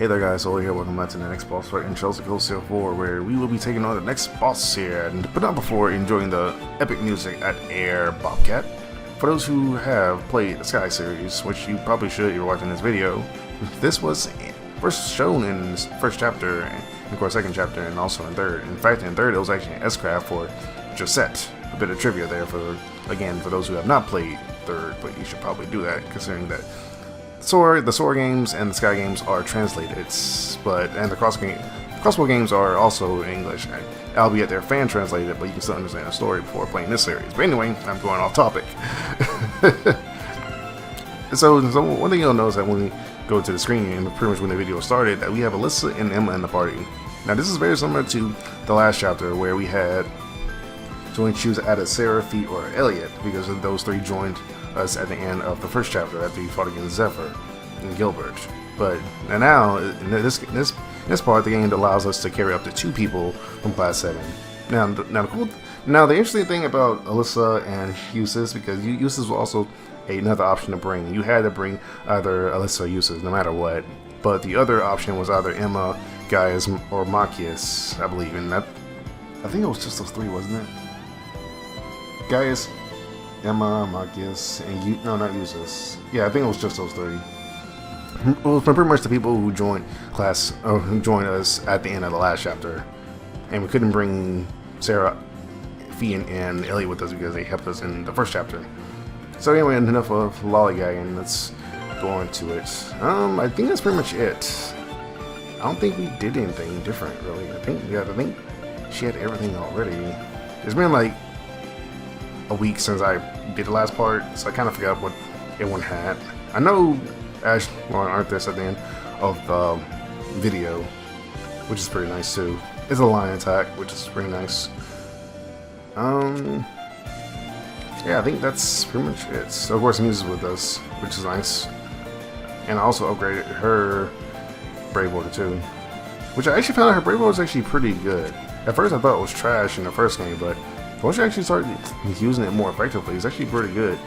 Hey there guys, Oli here, welcome back to the next boss fight in Kiseki IV, where we will be taking on the next boss here, but not before enjoying the epic music at Air Bobcat. For those who have played the Sky series, which you probably should if you're watching this video, this was first shown in the first chapter, and of course second chapter, and also in third. In fact, in third it was actually an S-craft for Josette. A bit of trivia there for those who have not played third, but you should probably do that considering that the Sword games and the Sky games are translated, and the Crossbell games are also English, albeit they're fan translated, but you can still understand the story before playing this series. But anyway, I'm going off topic. so one thing you'll notice that when we go to the screen, and pretty much when the video started, that we have Alyssa and Emma in the party. Now this is very similar to the last chapter where we had to choose either Sarah, Feet, or Elliot, because those three joined us at the end of the first chapter after we fought against Zephyr and Gilbert. But now in this part, the game allows us to carry up to 2 people from Class 7. Now the interesting thing about Alyssa and Eustace, because Eustace was also another option to bring. You had to bring either Alyssa or Eustace, no matter what. But the other option was either Emma, Gaius, or Machias, I believe. And I think it was just those 3, wasn't it? Gaius, Emma, Machias, and not Eustace. Yeah, I think it was just those 3. Well, for pretty much the people who joined who joined us at the end of the last chapter, and we couldn't bring Sarah, Fee, and Elliot with us because they helped us in the first chapter. So anyway, enough of lollygagging. Let's go into it. I think that's pretty much it. I don't think we did anything different, really. I think she had everything already. It's been like a week since I did the last part, so I kind of forgot what everyone had. I know Ash and Arthas at the end of the video, which is pretty nice too. It's a lion attack, which is pretty nice. Yeah, I think that's pretty much it. So of course Muse is with us, which is nice. And I also upgraded her Brave Order too, which I actually found out her Brave Order was actually pretty good. At first I thought it was trash in the first game, but once you actually start using it more effectively, it's actually pretty good.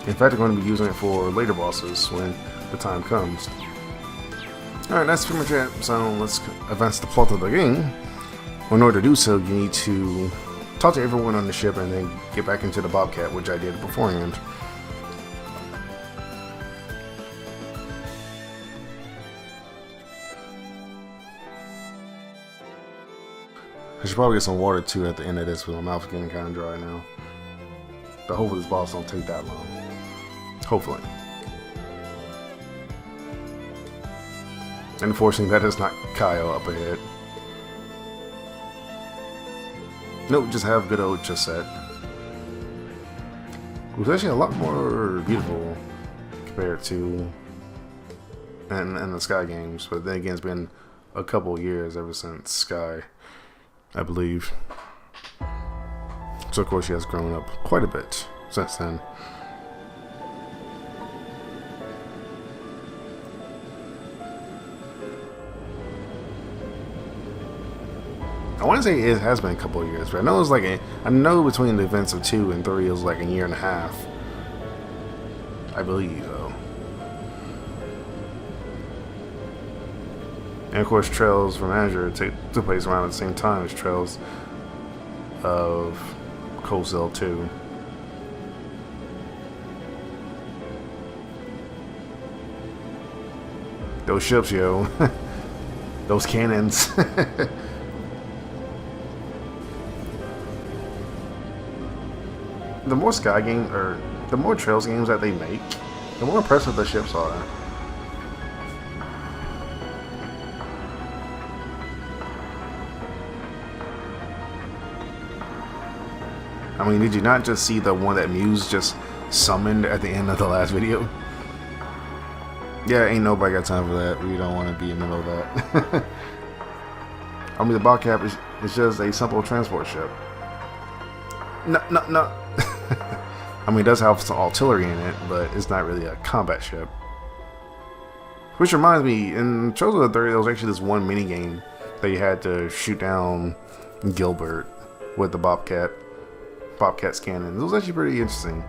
In fact, I'm going to be using it for later bosses when the time comes. Alright, that's pretty much it. So let's advance the plot of the game. In order to do so, you need to talk to everyone on the ship and then get back into the Bobcat, which I did beforehand. I should probably get some water too at the end of this because my mouth's getting kind of dry now. But hopefully this boss don't take that long. Hopefully. Unfortunately, that is not Kyle up ahead. Nope, just have good old Josette. It was actually a lot more beautiful compared to and the Sky games. But then again, it's been a couple years ever since Sky, I believe. So of course she has grown up quite a bit since then. I want to say it has been a couple of years, but I know it's I know between the events of 2 and 3 it was like a year and a half, I believe though. And of course Trails from Azure took place around the same time as Trails of Crossbell 2. Those ships, yo. Those cannons. The more Sky games, or the more Trails games that they make, the more impressive the ships are. I mean, did you not just see the one that Muse just summoned at the end of the last video? Yeah, ain't nobody got time for that. We don't want to be in the middle of that. I mean, the Bobcat is just a simple transport ship. No. I mean, it does have some artillery in it, but it's not really a combat ship. Which reminds me, in Chosen of the 30, there was actually this one mini game that you had to shoot down Gilbert with the Bobcat's cannon. It was actually pretty interesting.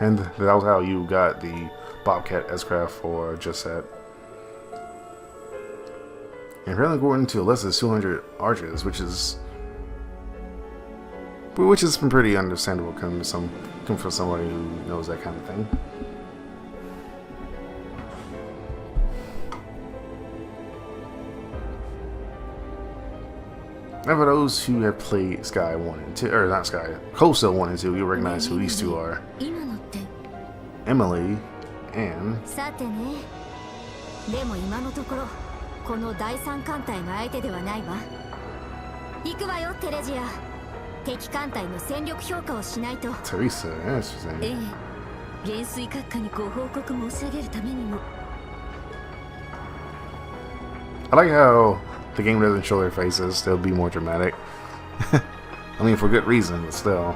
And that was how you got the Bobcat S-Craft for just that. And apparently according to Alyssa's 200 arches, which has been pretty understandable coming from somebody who knows that kind of thing. Now for those who have played Sky 1 and 2, or not Sky, Crossbell 1 and 2, you'll recognize who these two are. Emily and... この第三艦隊の相手ではないわ。行くわよ、テレジア。敵艦隊の戦力評価をしないと。Teresa, yeah, she's saying. ええ、元帥閣下にご報告申し上げるためにも。I like how the game doesn't show their faces. They'll be more dramatic. I mean, for good reason, but still.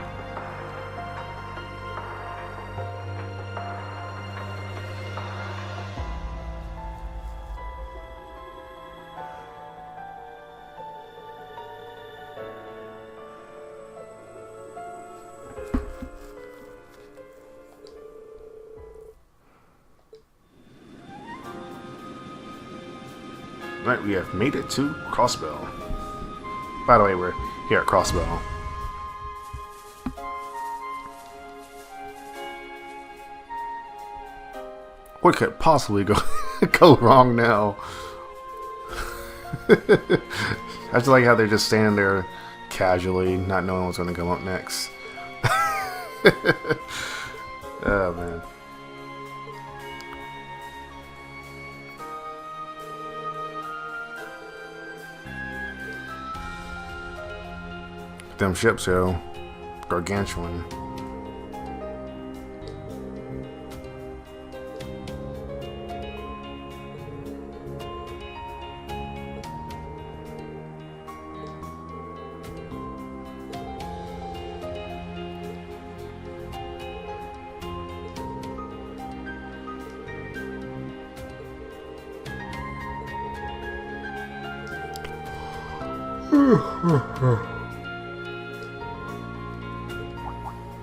Right, we have made it to Crossbell. By the way, we're here at Crossbell. What could possibly go wrong now? I just like how they're just standing there casually, not knowing what's going to come up next. Oh man. Them ships, yo, gargantuan.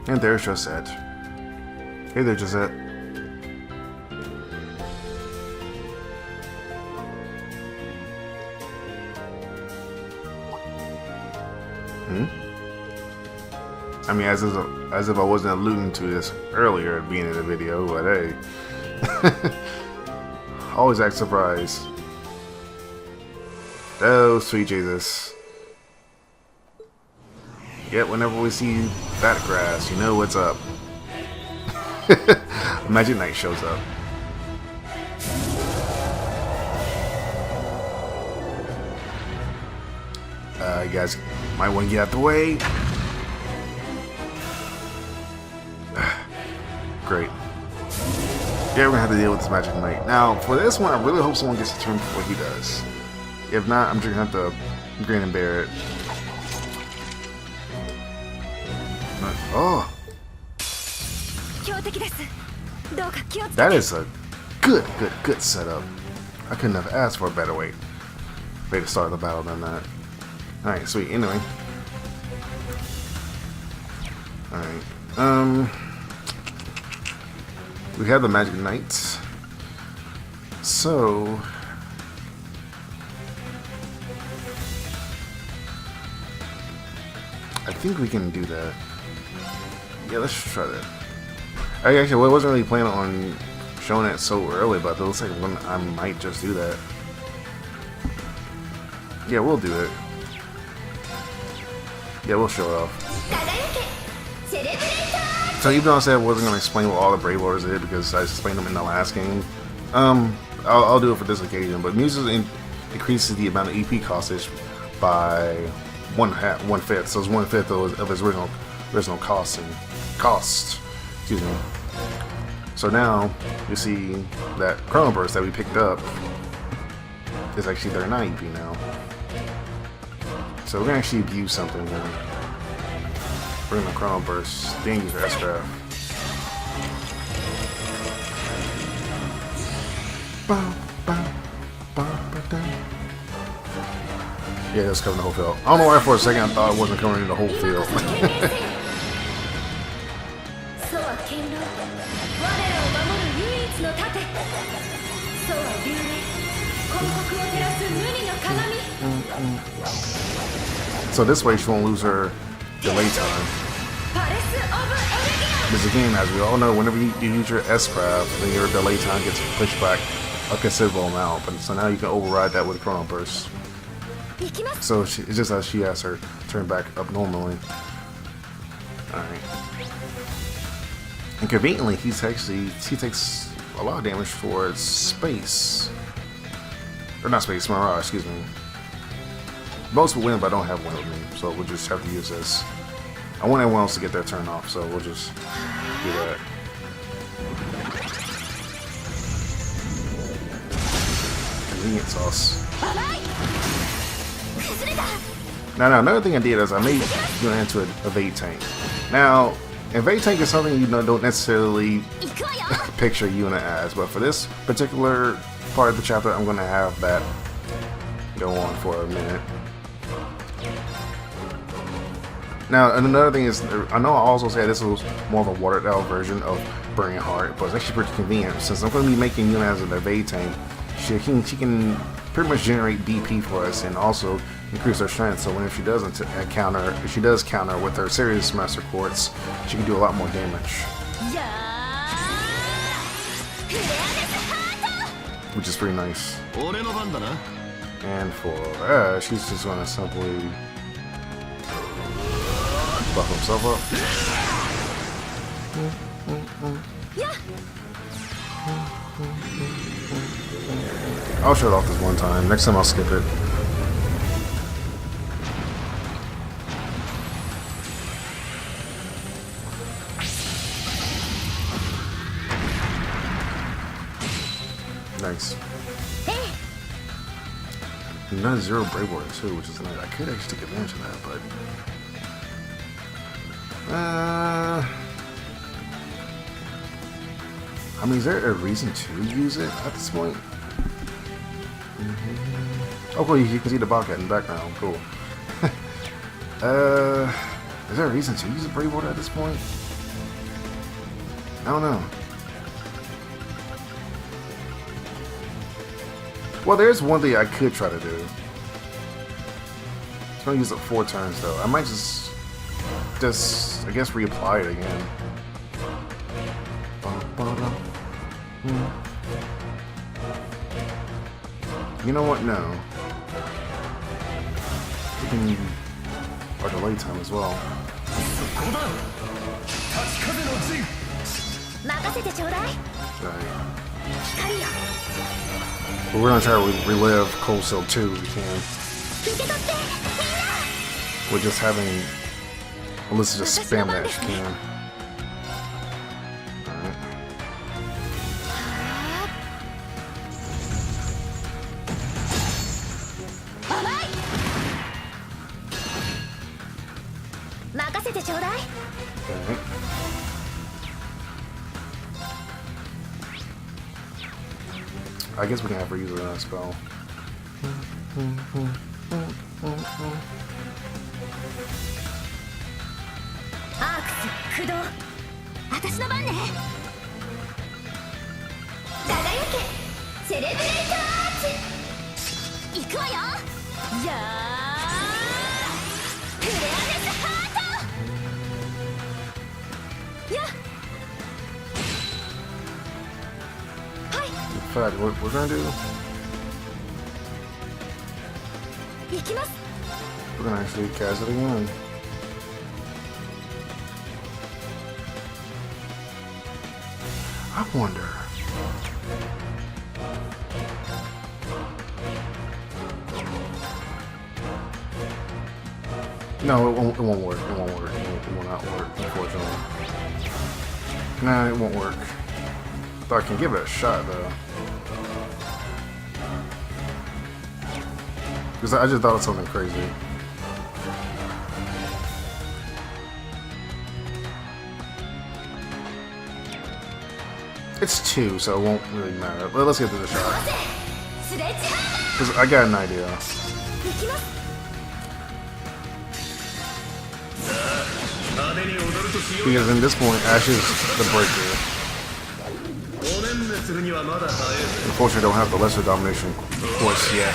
And there's Josette. Hey there, Josette. I mean, as if I wasn't alluding to this earlier at being in the video, but hey. Always act surprised. Oh, sweet Jesus. Yet whenever we see that grass, you know what's up. Magic Knight shows up. You guys might want to get out the way. Great. Yeah, we're gonna have to deal with this Magic Knight. Now, for this one, I really hope someone gets a turn before he does. If not, I'm just gonna have to grin and bear it. Oh, that is a good setup. I couldn't have asked for a better way to start the battle than that. Alright, sweet. Anyway. Alright. We have the Magic Knights. So I think we can do that. Yeah, let's try that. Actually, I wasn't really planning on showing it so early, but it looks like I might just do that. Yeah, we'll do it. Yeah, we'll show it off. So even though I said I wasn't going to explain what all the Brave Warriors did because I explained them in the last game, I'll do it for this occasion. But Muses increases the amount of EP costage by one fifth. So it's 1/5 of his original cost. Excuse me. So now you see that Chrono Burst that we picked up is actually 39 EP now. So we're gonna actually abuse something now. We're gonna Chrono Burst, then use our S-Craft. Yeah, that's covering the whole field. I don't know why for a second I thought it wasn't covering the whole field. So this way she won't lose her delay time. Because again, as we all know, whenever you use your S-Craft, then your delay time gets pushed back a considerable amount. But so now you can override that with Chrono Burst. So it's just as she has her turn back up normally. Alright. And conveniently, he takes a lot of damage towards space. Or not space, Mirage, excuse me. Most will win, but I don't have one with me, so we'll just have to use this. I want everyone else to get their turn off, so we'll just do that. Convenient sauce. Now, another thing I did is I made Yuna into a Evade Tank. Now, Evade Tank is something you don't necessarily picture Yuna as, but for this particular part of the chapter, I'm going to have that go on for a minute. Now, another thing is, I know I also said this was more of a watered down version of Burning Heart, but it's actually pretty convenient. Since I'm going to be making Yuna as an Evade Tank, she can pretty much generate DP for us and also increase her strength. So if she does counter with her serious Master Quartz, she can do a lot more damage. Which is pretty nice. And for she's just going to simply buff himself up. I'll shut off this one time. Next time I'll skip it. Nice. Another 0 Brave Warrior too, which is nice. I could actually take advantage of that, but I mean, is there a reason to use it at this point? Oh, cool, you can see the Bobcat in the background. Cool. Is there a reason to use a Brave Warrior at this point? I don't know. Well, there's one thing I could try to do. It's gonna use it 4 turns though. I might just I guess reapply it again. You know what? No. We can our delay time as well. But we're gonna try to relive Cold Steel 2 if we can. We're just having Alyssa just spam that if she can. Alright. Okay. I guess we can have her use another spell. In fact, what we're gonna do? We're gonna actually cast it again. I wonder. No, it won't work. It won't work. It will not work, unfortunately. Nah, it won't work. Thought I can give it a shot though. Because I just thought of something crazy. It's 2, so it won't really matter. But let's give this a shot. Because I got an idea. Because in this point, Ash is the breaker. Unfortunately, don't have the lesser domination course yet.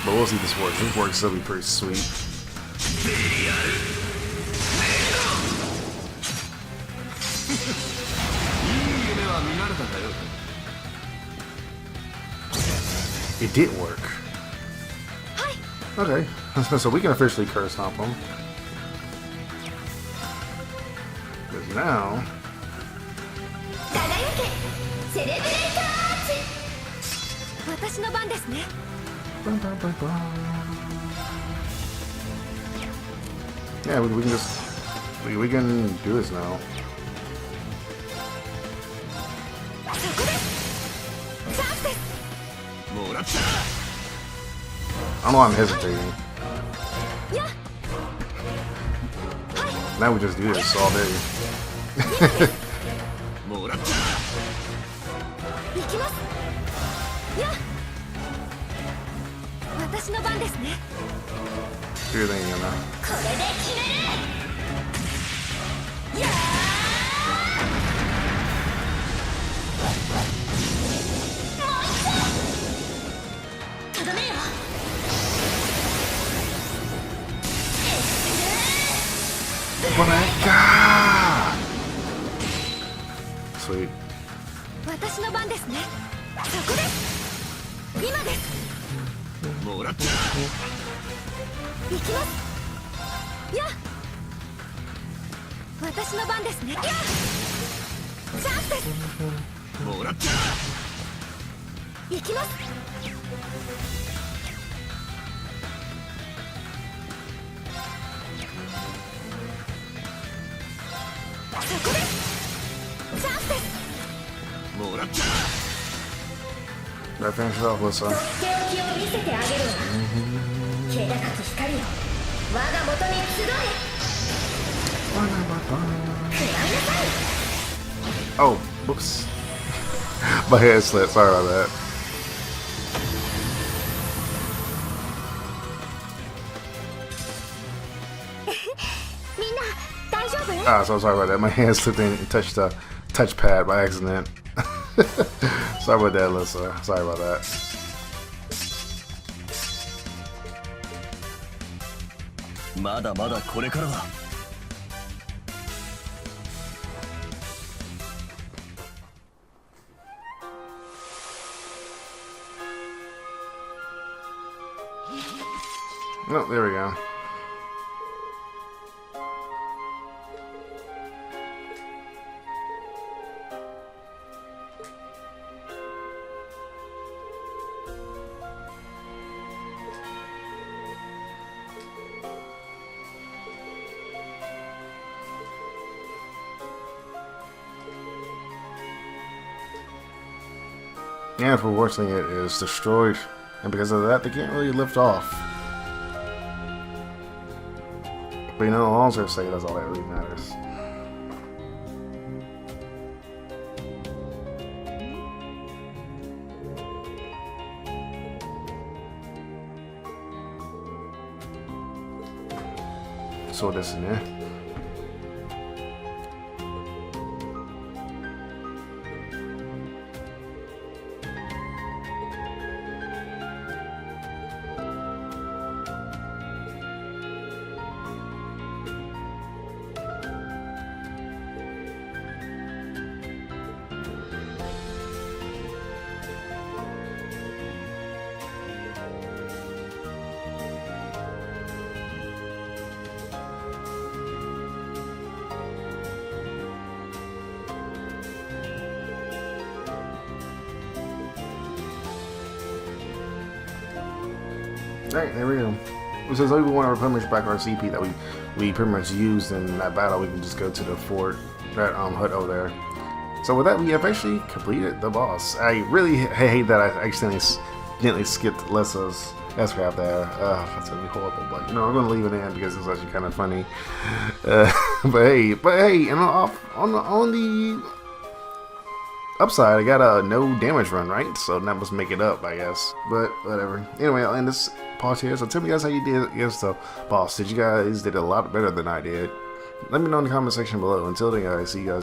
But we'll see this works. This works, it'll be pretty sweet. It did work. Okay, so we can officially curse stomp him. Because now... Yeah, we can just... We can do this now. I don't know why I'm hesitating. Now we just do this all day. Here they go now. Oh my god! Sweet. That finishes off with some. Oh, whoops. My head slipped, sorry about that. So sorry about that. My hand slipped in and touched the touchpad by accident. Sorry about that, Alyssa. Sorry about that. Oh, there we go. And for worsening it is destroyed, and because of that, they can't really lift off. But you know, all I'm gonna say, that's all that really matters. So this in there. Alright, there we go. Since we want to replenish back our CP that we pretty much used in that battle, we can just go to the fort, that hut over there. So with that, we have actually completed the boss. I really hate that I accidentally skipped Lessa's S-Craft there. That's gonna be horrible, but you know, I'm gonna leave it in because it's actually kind of funny. But hey, and on the upside, I got a no damage run, right? So that must make it up, I guess. But whatever. Anyway, I'll end this pause here. So tell me guys how you did against the boss. Did you guys did a lot better than I did? Let me know in the comment section below. Until then, guys, see you guys.